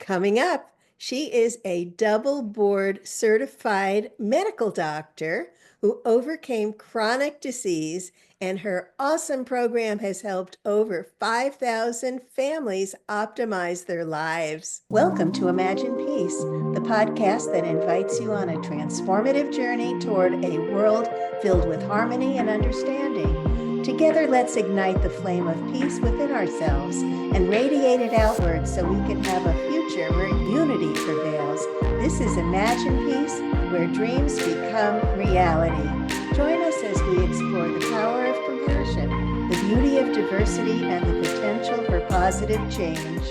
Coming up, she is a double board certified medical doctor who overcame chronic disease, and her awesome program has helped over 5,000 families optimize their lives. Welcome to Imagine Peace, the podcast that invites you on a transformative journey toward a world filled with harmony and understanding. Together, let's ignite the flame of peace within ourselves and radiate it outward so we can have a future where unity prevails. This is Imagine Peace, where dreams become reality. Join us as we explore the power of compassion, the beauty of diversity, and the potential for positive change.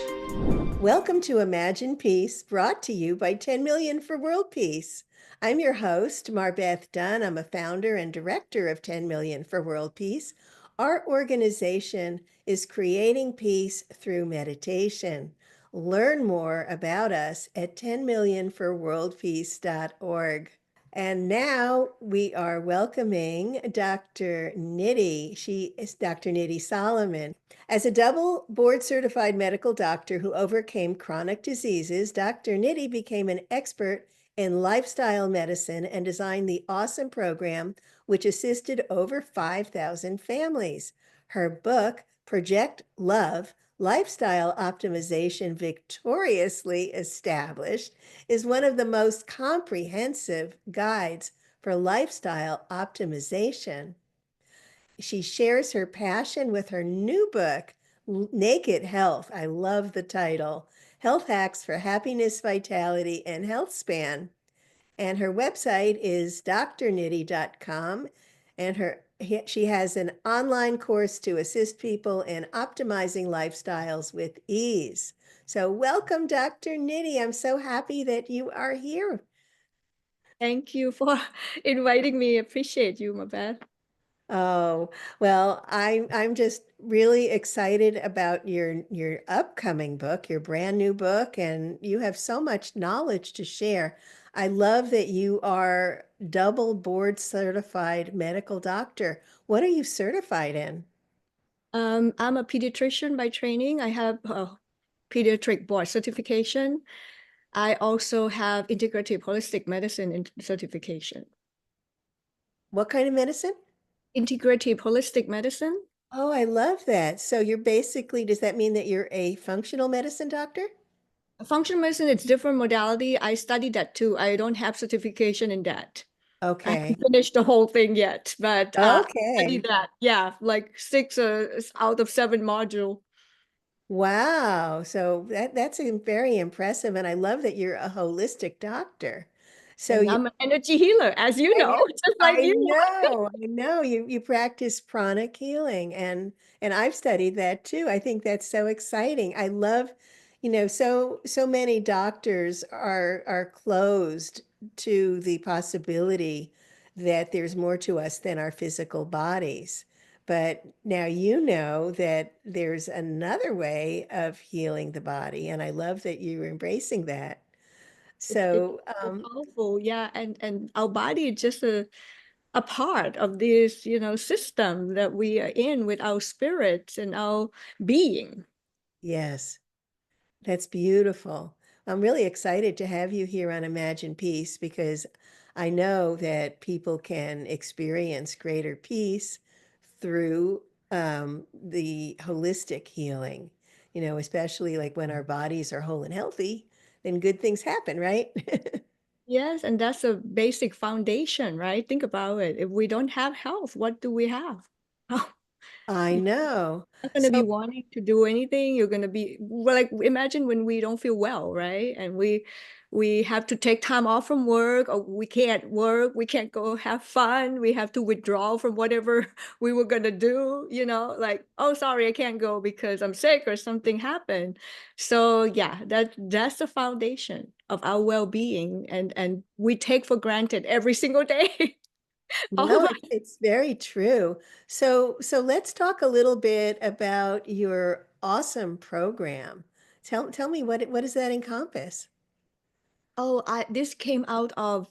Welcome to Imagine Peace, brought to you by 10 Million for World Peace. I'm your host, Marbeth Dunn. I'm a founder and director of 10 Million for World Peace. Our organization is creating peace through meditation. Learn more about us at 10millionforworldpeace.org. And now we are welcoming Dr. Niti. She is Dr. Niti Solomon. As a double board certified medical doctor who overcame chronic diseases, Dr. Niti became an expert in lifestyle medicine and designed the awesome program which assisted over 5,000 families. Her book, Project Love, Lifestyle Optimization Victoriously Established, is one of the most comprehensive guides for lifestyle optimization. She shares her passion with her new book, Naked Health. I love the title. Health Hacks for Happiness, Vitality, and Healthspan. And her website is drnitty.com. And she has an online course to assist people in optimizing lifestyles with ease. So welcome, Dr. Nitty. I'm so happy that you are here. Thank you for inviting me. Appreciate you, Marbeth. Oh, well, I'm just really excited about your upcoming book, your brand new book, and you have so much knowledge to share. I love that you are double board certified medical doctor. What are you certified in? I'm a pediatrician by training. I have a pediatric board certification. I also have integrative holistic medicine certification. What kind of medicine? Integrative holistic medicine. Oh, I love that. So you're basically, does that mean that you're a functional medicine doctor? Functional medicine, it's different modality. I studied that too. I don't have certification in that. I Okay. haven't finished the whole thing yet, but I studied Okay. that. Yeah, like 6 out of 7 module. Wow. So that's very impressive. And I love that you're a holistic doctor. So And you, I'm an energy healer, as you I know, know, just like you. I know you practice pranic healing, and I've studied that too. I think that's so exciting. I love, so many doctors are closed to the possibility that there's more to us than our physical bodies. But now you know that there's another way of healing the body, and I love that you're embracing that. It's So, so powerful, yeah, and our body is just a part of this, system that we are in with our spirits and our being. yes. That's beautiful. I'm really excited to have you here on Imagine Peace because I know that people can experience greater peace through the holistic healing, especially like when our bodies are whole and healthy, then good things happen, right? Yes, and that's a basic foundation, right? Think about it. If we don't have health, what do we have? I know. Not going to be So, wanting to do anything. You're going to be well, like imagine when we don't feel well, right? And we have to take time off from work, or we can't work, we can't go have fun, we have to withdraw from whatever we were going to do, like, oh, sorry, I can't go because I'm sick or something happened. So yeah, that's the foundation of our well-being, and we take for granted every single day. All no, of it's very true. So let's talk a little bit about your awesome program. Tell me what does that encompass? Oh, this came out of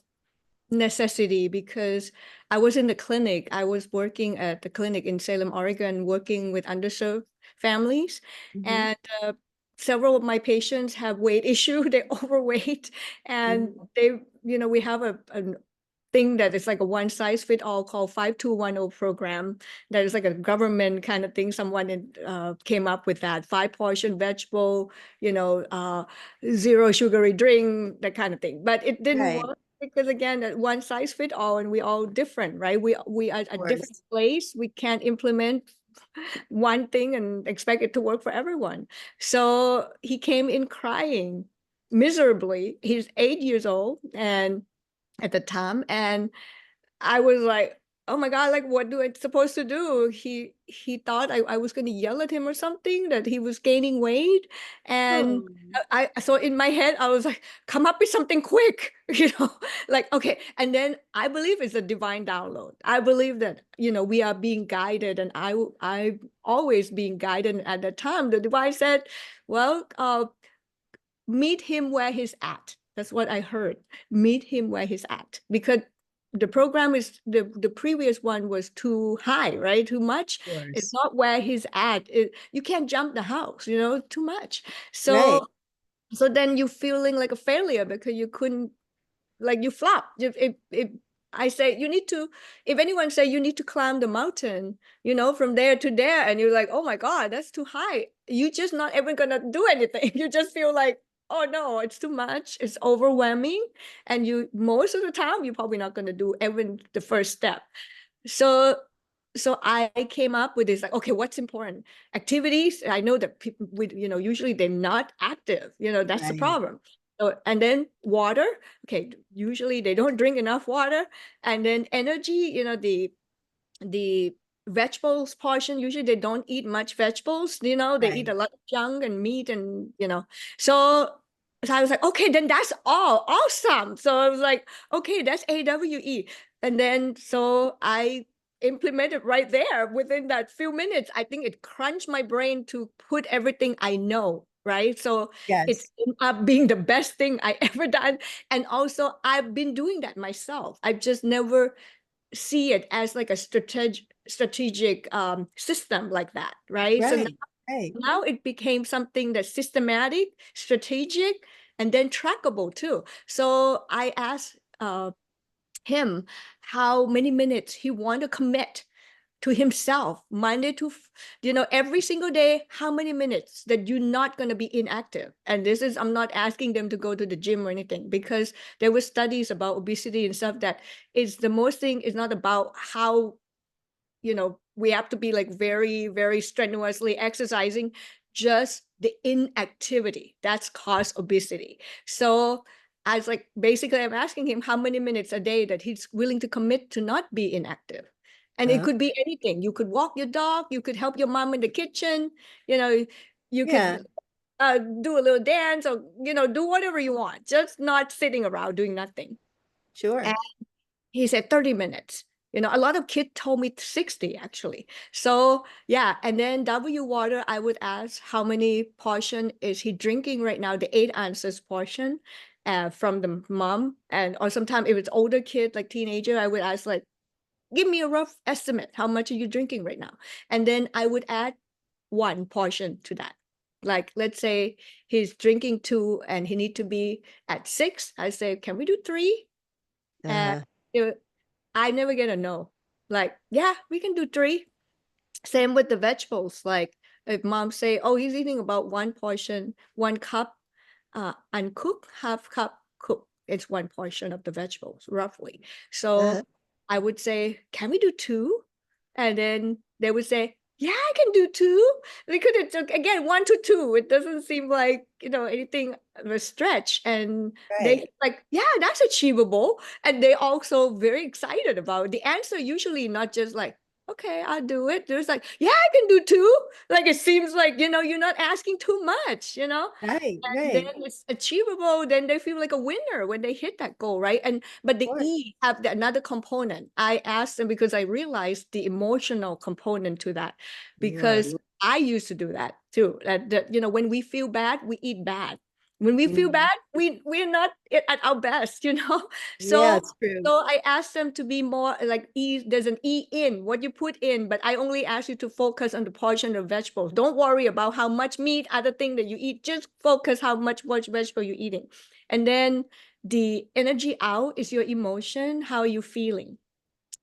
necessity because I was in the clinic. I was working at the clinic in Salem, Oregon, working with underserved families. Mhm. And several of my patients have weight issue, they're overweight, and Mhm. we have a thing that is like a one size fit all called 5210 program. That is like a government kind of thing. Someone came up with that 5 portion vegetable, zero sugary drink, that kind of thing. But it didn't Right, work because again, that one size fit all, and we all different, right? We are of a different course. place. We can't implement one thing and expect it to work for everyone. So he came in crying miserably. He's 8 years old and at the time, and I was like, oh my God, like what do I supposed to do? He thought I was gonna yell at him or something, that he was gaining weight. And Oh, so in my head, I was like, come up with something quick, like okay. And then I believe it's a divine download. I believe that, we are being guided, and I always being guided. At the time, the divine said, well, meet him where he's at. That's what I heard. Meet him where he's at. Because the program is the previous one was too high, right? Too much. of It's course. not where he's at. You can't jump the house, too much. Right. So then you feeling like a failure because you couldn't, like you flop. If I say you need to, if anyone say you need to climb the mountain, from there to there, and you're like, oh my God, that's too high. You just not ever gonna do anything. You just feel like, oh no, it's too much. It's overwhelming, and you most of the time you're probably not gonna do even the first step. So I came up with this, like, okay, what's important? Activities. I know that people with, usually they're not active, that's the Right. problem. So, and then water. Okay, usually they don't drink enough water. And then energy, the vegetables portion, usually they don't eat much vegetables, they eat Right. a lot of junk and meat, and so I was like, okay, then that's all awesome. So I was like, okay, that's AWE. And then so I implemented right there within that few minutes. I think it crunched my brain to put everything I know, right? So it Yes. ended up being the best thing I ever done. And also I've been doing that myself. I've just never see it as like a strategic system like that, right? So Right. Right. now it became something that's systematic, strategic, and then trackable too. So I asked him how many minutes he want to commit to himself Monday to every single day, how many minutes that you're not going to be inactive. And this is, I'm not asking them to go to the gym or anything, because there were studies about obesity and stuff that is the most thing is not about how we have to be like very, very strenuously exercising, just the inactivity that's caused obesity. So I was like, basically, I'm asking him how many minutes a day that he's willing to commit to not be inactive. And it Uh, could be anything. You could walk your dog, you could help your mom in the kitchen, you know, you yeah, could do a little dance, or, do whatever you want, just not sitting around doing nothing. sure. He said 30 minutes. A lot of kids told me 60 actually. So yeah, and then W water, I would ask how many portion is he drinking right now, the 8 ounces portion from the mom. And or sometimes if it's older kid, like teenager, I would ask like, give me a rough estimate. How much are you drinking right now? And then I would add 1 portion to that. Like let's say he's drinking 2 and he need to be at 6. I say, can we do 3? And Uh-huh. I never get a no. Like, yeah, we can do 3. Same with the vegetables. Like, if mom say, oh, he's eating about 1 portion, 1 cup, uncooked, half cup cooked. It's 1 portion of the vegetables, roughly. Uh-huh. So I would say, can we do 2? And then they would say, yeah, I can do 2. Because it's again 1 to 2. It doesn't seem like, anything of a stretch. And Right. they like, yeah, that's achievable. And they also very excited about it. The answer usually not just like, okay, I'll do it. There's like, yeah, I can do 2. Like it seems like, you're not asking too much. Right. And then Right. it's achievable, then they feel like a winner when they hit that goal, right? And but Of the course. E have another component. I asked them because I realized the emotional component to that, Right. because I used to do that too. That when we feel bad, we eat bad. When we feel Mhm. bad, we're not at our best, you know. Yeah, So it's true. so I asked them to be more like E. There's an E in what you put in, but I only ask you to focus on the portion of vegetables. Don't worry about how much meat, other thing that you eat. Just focus how much vegetable you're eating, and then the energy out is your emotion. How are you feeling?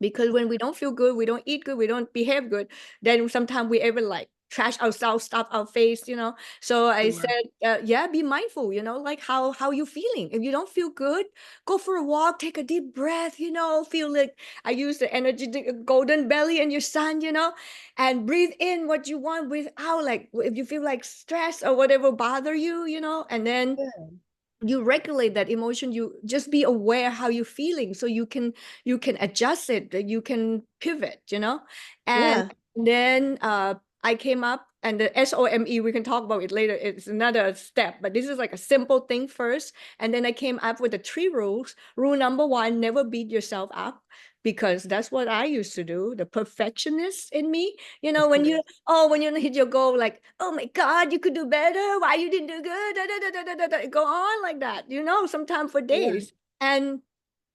Because when we don't feel good, we don't eat good, we don't behave good, then sometimes we ever like trash ourselves, stuff our face, you know. So I Sure. said, yeah, be mindful, you know, like how you feeling. If you don't feel good, go for a walk, take a deep breath, you know, feel like I use the energy, the golden belly in your sun, you know, and breathe in what you want, breathe out. Like if you feel like stress or whatever bother you, you know, and then Good. you regulate that emotion. You just be aware how you're feeling, so you can adjust it, you can pivot, you know. And Yeah. then I came up, and the SOME, we can talk about it later, it's another step, but this is like a simple thing first. And then I came up with the 3 rules. Rule number 1, never beat yourself up, because that's what I used to do, the perfectionist in me, you know. When you, oh, when you hit your goal, like, oh my God, you could do better. Why you didn't do good? Da, da, da, da, da, da, da. Go on like that, you know, sometimes for Yeah. days. And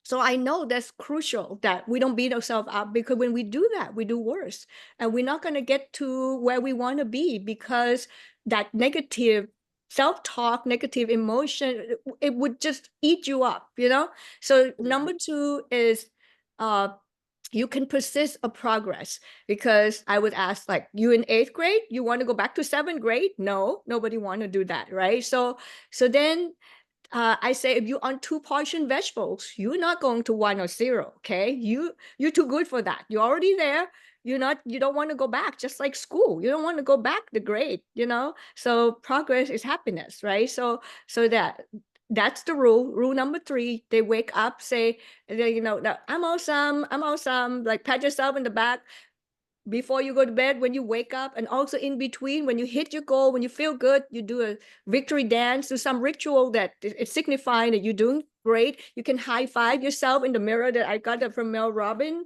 so I know that's crucial that we don't beat ourselves up, because when we do that, we do worse. And we're not going to get to where we want to be, because that negative self-talk, negative emotion, it would just eat you up, you know? So number 2 is uh, you can persist a progress, because I would ask, like, you in 8th grade, you want to go back to 7th grade? No, nobody want to do that, right? So then I say, if you on 2 portion vegetables, you're not going to 1 or 0. Okay, you're too good for that. You're already there. You're not. You don't want to go back. Just like school, you don't want to go back the grade. You know. So progress is happiness, right? So that's the rule. Rule number 3. They wake up, say, you know, I'm awesome. I'm awesome. Like pat yourself in the back before you go to bed, when you wake up, and also in between, when you hit your goal, when you feel good, you do a victory dance, do some ritual that it's signifying that you're doing great. You can high five yourself in the mirror, that I got that from Mel Robbins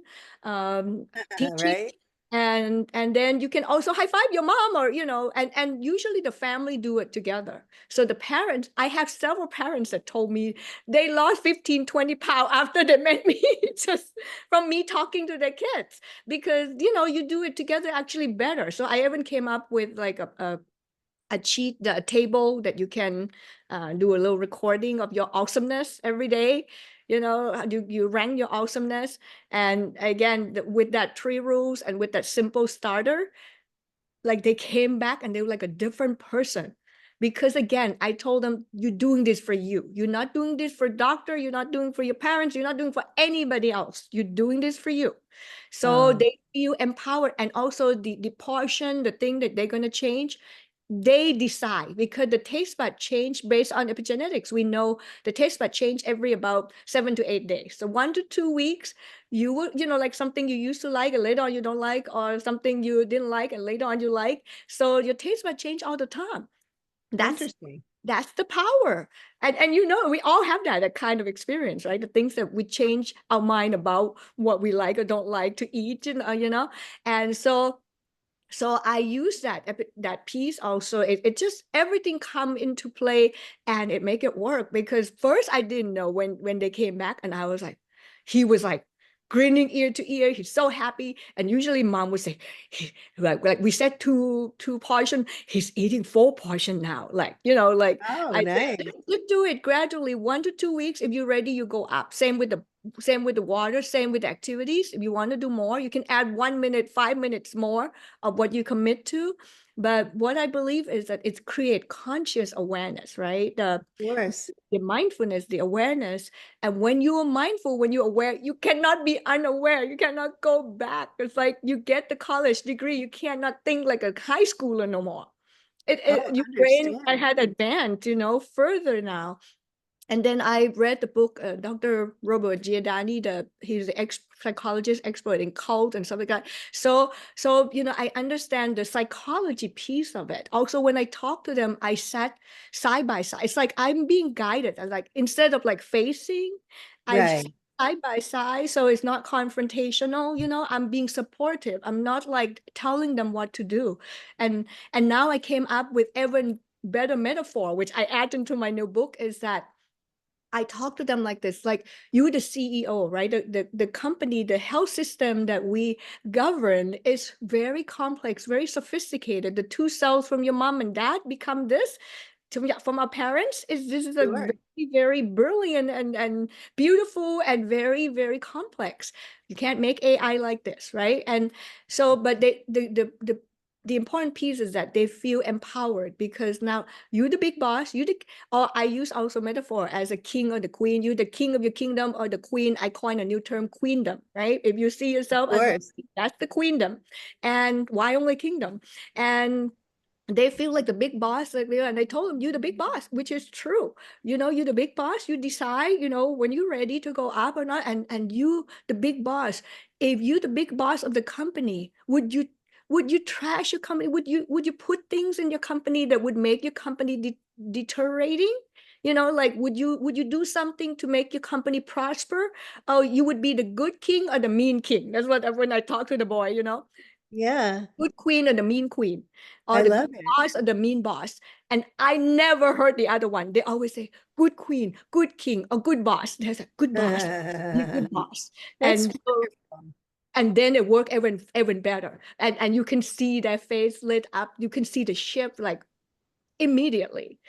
teaching. Right. And then you can also high five your mom, or you know, and usually the family do it together. So the parents, I have several parents that told me they lost 15-20 pounds after they met me, just from me talking to their kids, because you know, you do it together actually better. So I even came up with like a cheat, a table that you can do a little recording of your awesomeness every day. You know, you rank your awesomeness. And again, with that 3 rules and with that simple starter, like they came back and they were like a different person. Because again, I told them, you're doing this for you. You're not doing this for doctor, you're not doing for your parents, you're not doing for anybody else. You're doing this for you. So Oh, they feel empowered. And also the portion, the thing that they're going to change, they decide, because the taste bud change based on epigenetics. We know the taste bud change every about 7 to 8 days. So 1 to 2 weeks, you will, you know, like something you used to like and later on you don't like, or something you didn't like and later on you like. So your taste bud change all the time. That's interesting. that's the power. And you know, we all have that kind of experience, right? The things that we change our mind about what we like or don't like to eat, you know. And so I use that piece also. It just everything come into play, and it make it work. Because first I didn't know, when they came back, and I was like, he was like grinning ear to ear. He's so happy. And usually mom would say, like we said, two portion, he's eating 4 portion now. Like, you know, like Oh, I said, nice. just do it gradually, 1 to 2 weeks. If you're ready, you go up. Same with the water, same with the activities. If you want to do more, you can add 1 minute, 5 minutes more of what you commit to. But what I believe is that it's create conscious awareness, right? Of course. The mindfulness, the awareness. And when you are mindful, when you're aware, you cannot be unaware. You cannot go back. It's like you get the college degree, you cannot think like a high schooler no more. Oh, Your brain I understand. had advanced, you know, further now. And then I read the book, Dr. Robert Giordani, he's the psychologist expert in cult and stuff like that. So you know, I understand the psychology piece of it. Also, when I talk to them, I sat side by side. It's like I'm being guided. I like, instead of like facing, I Right. side by side, so it's not confrontational. You know, I'm being supportive. I'm not like telling them what to do. And now I came up with even better metaphor, which I add into my new book, is that I talk to them like this, like you, the CEO, right? The company, the health system that we govern is very complex, very sophisticated. The two cells from your mom and dad become this. From our parents, is this is a Sure. very, very brilliant and beautiful and very, very complex. You can't make AI like this, right? And so, but the important piece is that they feel empowered because now you the big boss, you the, or I use also metaphor as a king or the queen, you the king of your kingdom or the queen. I coin a new term, queendom, right? If you see Of yourself as the course. that's the queendom. And why only kingdom? And they feel like the big boss, like, and they told them, you the big boss, which is true. You the big boss, you decide, when you're ready to go up or not. And you the big boss, if you the big boss of the company, would you trash your company? Would you put things in your company that would make your company deteriorating? Like would you do something to make your company prosper? Oh, you would be the good king or the mean king. That's what when I talk to the boy. Yeah. Good queen or the mean queen, or I the good love it. boss or the mean boss. And I never heard the other one. They always say good queen, good king, or good boss. There's a good boss and a good boss. That's And so, wonderful. and then it work even better. And you can see their face lit up. You can see the shift like immediately.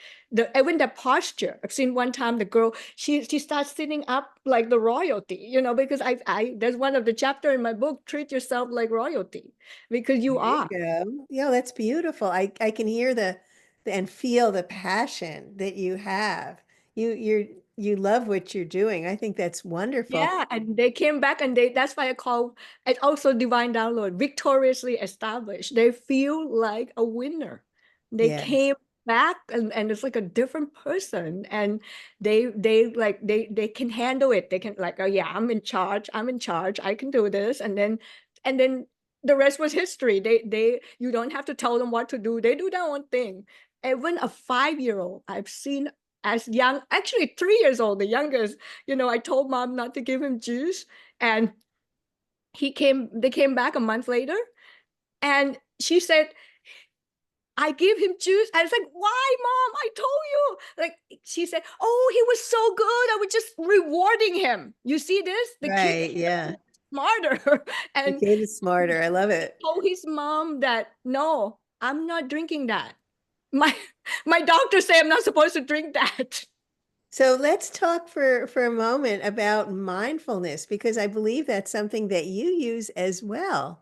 Even the posture. I've seen one time the girl, she starts sitting up like the royalty, because I there's one of the chapter in my book, treat yourself like royalty, because There you you are. go. Yeah, that's beautiful. I can hear and feel the passion that you have. You love what you're doing. I think that's wonderful. Yeah, and they came back and that's why I call it also divine download, victoriously established. They feel like a winner. They Yes. came back and it's like a different person. And they can handle it. They can like, oh yeah, I'm in charge. I'm in charge. I can do this. And then the rest was history. They you don't have to tell them what to do. They do their own thing. Even a 5-year-old I've seen as young, actually 3 years old, the youngest, I told mom not to give him juice, and they came back a month later, and she said, I give him juice. I was like, why, mom? I told you. Like, she said, oh, he was so good. I was just rewarding him. You see this? The kid Right. Yeah. smarter. The And kid is smarter. I love it. told his mom that, no, I'm not drinking that. My my doctor say I'm not supposed to drink that. So let's talk for a moment about mindfulness because I believe that's something that you use as well.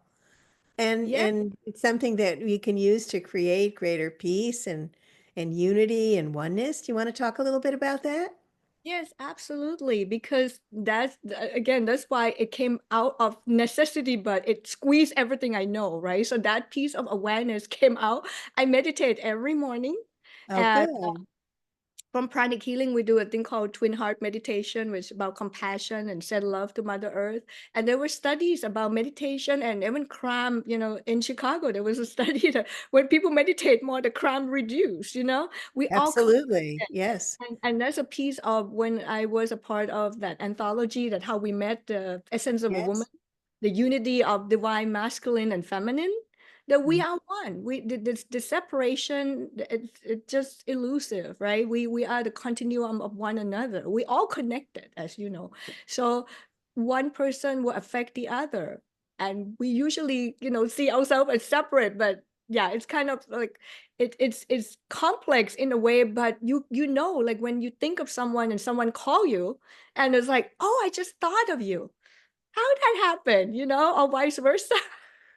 Yeah. And it's something that we can use to create greater peace and unity and oneness. Do you want to talk a little bit about that? Yes, absolutely. Because again, that's why it came out of necessity, but it squeezed everything I know, right? So that piece of awareness came out. I meditate every morning. Oh, And good. from pranic healing, we do a thing called twin heart meditation, which is about compassion and send love to Mother Earth. And there were studies about meditation and even crime, in Chicago, there was a study that when people meditate more, the crime reduce. We all Absolutely. Yes. and that's a piece of when I was a part of that anthology, that how we met the essence of a woman, Yes. the unity of divine masculine and feminine, that we Mm. are one. The separation, it's just elusive, right? We are the continuum of one another. We all connected, as you know. So one person will affect the other. And we usually, see ourselves as separate, but yeah, it's kind of like it's complex in a way, but like when you think of someone and someone call you and it's like, oh, I just thought of you. How did that happen? Or vice versa.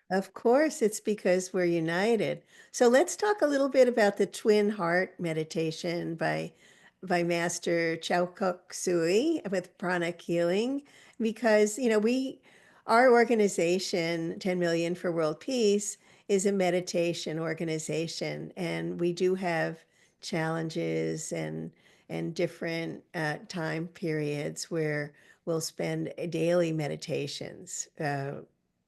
Of course, it's because we're united. So let's talk a little bit about the twin heart meditation by Master Chow Kuk Sui with pranic healing, because our organization, 10 Million for World Peace, is a meditation organization, and we do have challenges and different time periods where we'll spend daily meditations.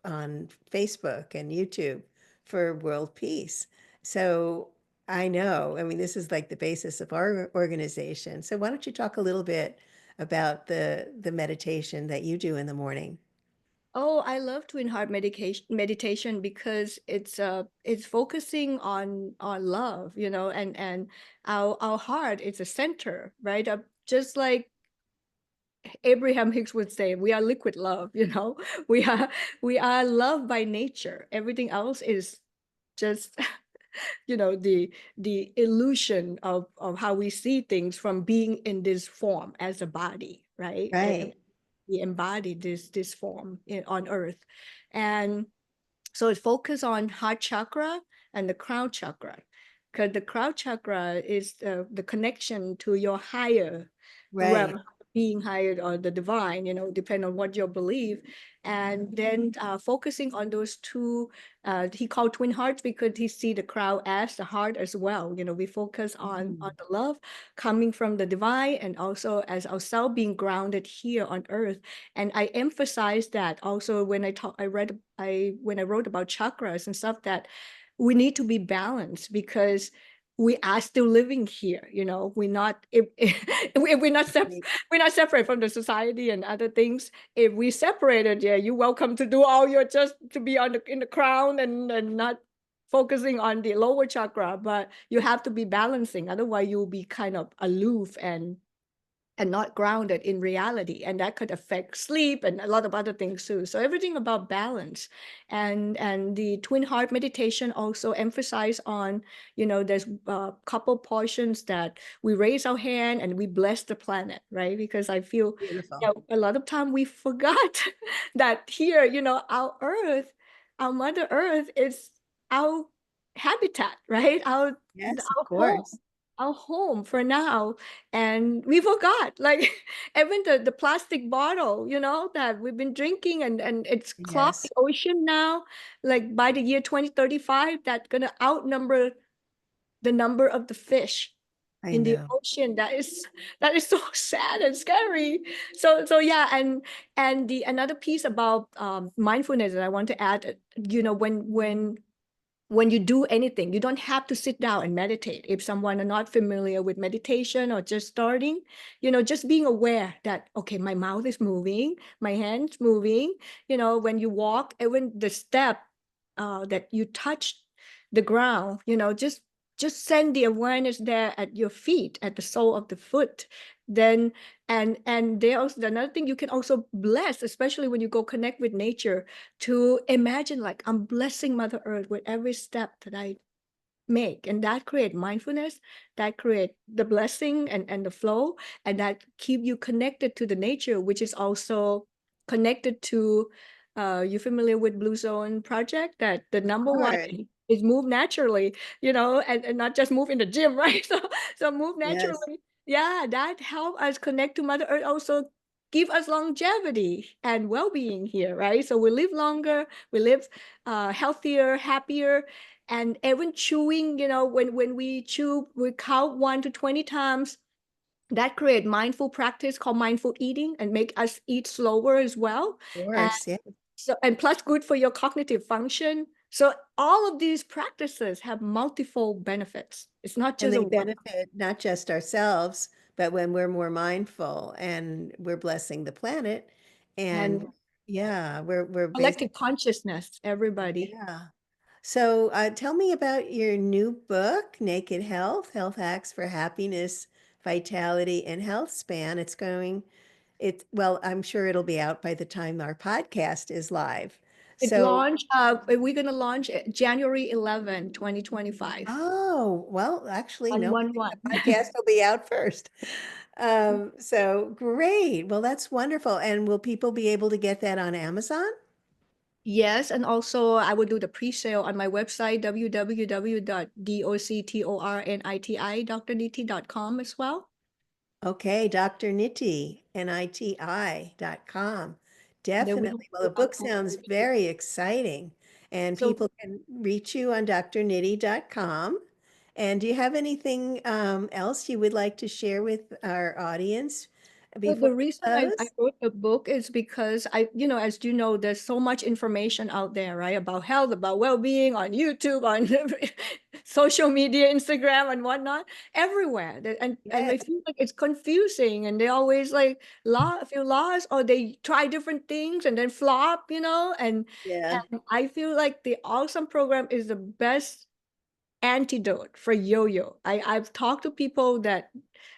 On Facebook and YouTube for world peace. So I mean, this is like the basis of our organization. So why don't you talk a little bit about the meditation that you do in the morning? Oh, I love Twin Heart meditation because it's focusing on love, and our heart is a center, right? Just like Abraham Hicks would say, we are liquid love, We are we are loved by nature. Everything else is just the illusion of how we see things from being in this form as a body, right? And Right, we embody this form on earth. And so it focuses on heart chakra and the crown chakra, because the crown chakra is the connection to your higher right, realm, being higher or the divine, depending on what your belief. And then focusing on those two, he called twin hearts because he see the crown as the heart as well. We focus on mhm, the love coming from the divine, and also as ourselves being grounded here on earth. And I emphasize that also when when I wrote about chakras and stuff, that we need to be balanced because we are still living here. We're not if we're not right. we're not separate from the society and other things. If we separated, yeah, you're welcome to do all your just to be in the crown and not focusing on the lower chakra, but you have to be balancing, otherwise you'll be kind of aloof and not grounded in reality, and that could affect sleep and a lot of other things too. So everything about balance. And the twin heart meditation also emphasize on, there's a couple portions that we raise our hand and we bless the planet, right? Because I feel, Beautiful. a lot of time we forgot that here, our earth, our mother earth is our habitat, right? our Yes, of our home, course. for now. And we forgot, like, even the plastic bottle, that we've been drinking, and it's clogged the Yes, ocean now. Like by the year 2035, that's gonna outnumber the number of the fish I in the know. ocean. That is so sad and scary. So yeah. And the another piece about mindfulness that I want to add, when you do anything, you don't have to sit down and meditate. If someone are not familiar with meditation or just starting, just being aware that, okay, my mouth is moving, my hands moving, when you walk, even the step that you touch the ground, just send the awareness there at your feet, at the sole of the foot. Then, and there's another thing you can also bless, especially when you go connect with nature, to imagine like I'm blessing Mother Earth with every step that I make. And that create mindfulness, that create the blessing and the flow, and that keep you connected to the nature, which is also connected to, you familiar with Blue Zone Project, that the Of number one course. is move naturally, and not just move in the gym, right? So move Yes. naturally. Yeah, that help us connect to Mother Earth, also give us longevity and well-being here, right? So we live longer, we live healthier, happier. And even chewing, when we chew, we count 1 to 20 times. That create mindful practice called mindful eating and make us eat slower as well. Of And course, yeah. and plus good for your cognitive function. So all of these practices have multiple benefits. It's not And just a they one. benefit not just ourselves, but when we're more mindful and we're blessing the planet. And And yeah, we're collective basically, consciousness, everybody. yeah. So tell me about your new book, Naked Health, Health Hacks for Happiness, Vitality, and Health Span. Well, I'm sure it'll be out by the time our podcast is live. It So, launched, we're going to launch January 11, 2025. oh, well, actually, no, I think 111. the podcast will be out first. So great. Well, that's wonderful. And will people be able to get that on Amazon? Yes, and also I will do the pre-sale on my website, www.doctorniti.com as well. Okay, Dr. Niti, NITI.com. Then we have Definitely. Well, the book QR sounds code. very exciting, and So people can reach you on drnitty.com. And do you have anything else you would like to share with our audience Well, before the we reason I close? wrote the book is because as you know, there's so much information out there, right? About health, about well-being on YouTube, on social media, Instagram and whatnot, everywhere. And Yes. I feel like it's confusing and they always like feel lost or they try different things and then flop, Yeah. and I feel like the Awesome program is the best antidote for yo-yo. I've talked to people that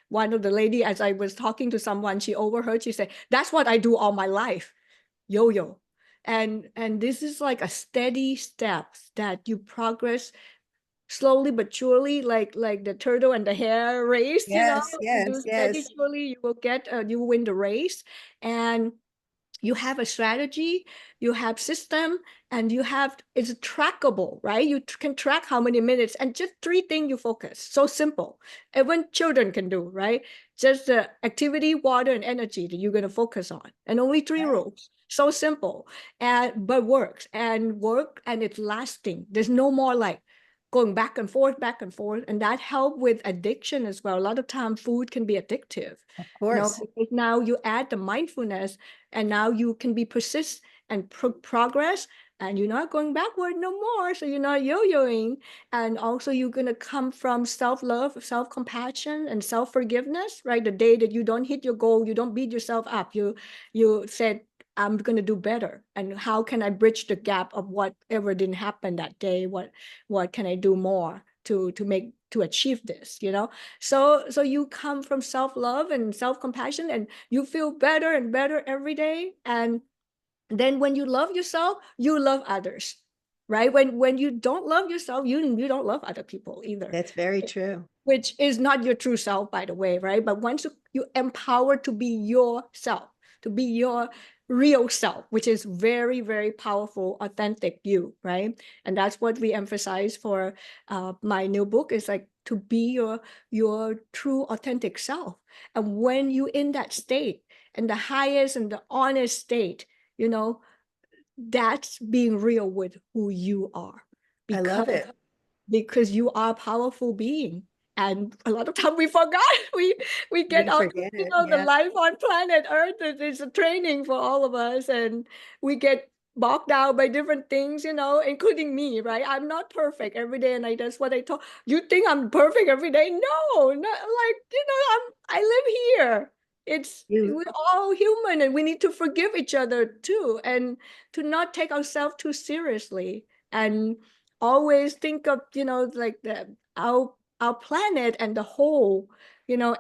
one of the lady, as I was talking to someone, she overheard, she said, that's what I do all my life, yo-yo. And this is like a steady steps that you progress slowly but surely, like the turtle and the hare race, Yes, you do yes, steady, yes. surely you will get, you will win the race. And you have a strategy, you have system, and you have it's trackable, right? You can track how many minutes and just three things you focus. So simple. Even children can do, right? Just the activity, water, and energy that you're going to focus on. And only three Right. rules. So simple. And but work and it's lasting. There's no more like going back and forth. And that help with addiction as well. A lot of time food can be addictive. Of course. Because now you add the mindfulness and now you can be persist and progress and you're not going backward no more, so you're not yo-yoing. And also you're going to come from self-love, self-compassion, and self-forgiveness, right? The day that you don't hit your goal, you don't beat yourself up, you said, I'm going to do better, and how can I bridge the gap of whatever didn't happen that day, what can I do more to achieve this, so you come from self-love and self-compassion and you feel better and better every day. And then when you love yourself, you love others, right? When you don't love yourself, you don't love other people either, That's very true. which is not your true self, by the way, right? But once you empower to be yourself, to be your real self, which is very, very powerful, authentic you, right? And that's what we emphasize for my new book is like to be your true, authentic self. And when you in that state, and the highest and the honest state, you know, that's being real with who you are. I Because love it. you are a powerful being. And a lot of time we forgot. We get We out, forget it. the Yeah. life on planet Earth is a training for all of us. And we get bogged down by different things, including me, right? I'm not perfect every day. And that's what I told you. Think I'm perfect every day? No, not like, I live here. You, We're all human and we need to forgive each other too. And to not take ourselves too seriously. And always think of like our planet and the whole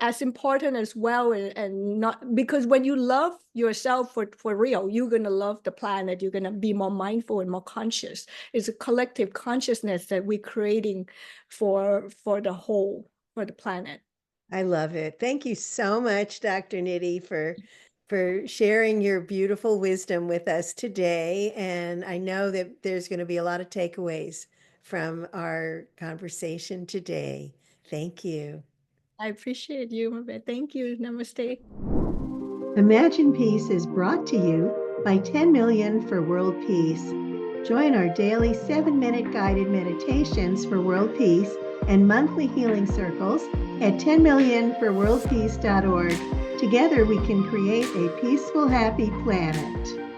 as important as well. And not because when you love yourself for real, you're going to love the planet, you're going to be more mindful and more conscious. It's a collective consciousness that we're creating for the whole, for the planet. I love it. Thank you so much, Dr. Nitty, for sharing your beautiful wisdom with us today. And I know that there's going to be a lot of takeaways from our conversation today. Thank you. I appreciate you, Mabel. Thank you. Namaste. Imagine Peace is brought to you by 10 Million for World Peace. Join our daily 7-minute guided meditations for world peace and monthly healing circles at 10millionforworldpeace.org. Together we can create a peaceful, happy planet.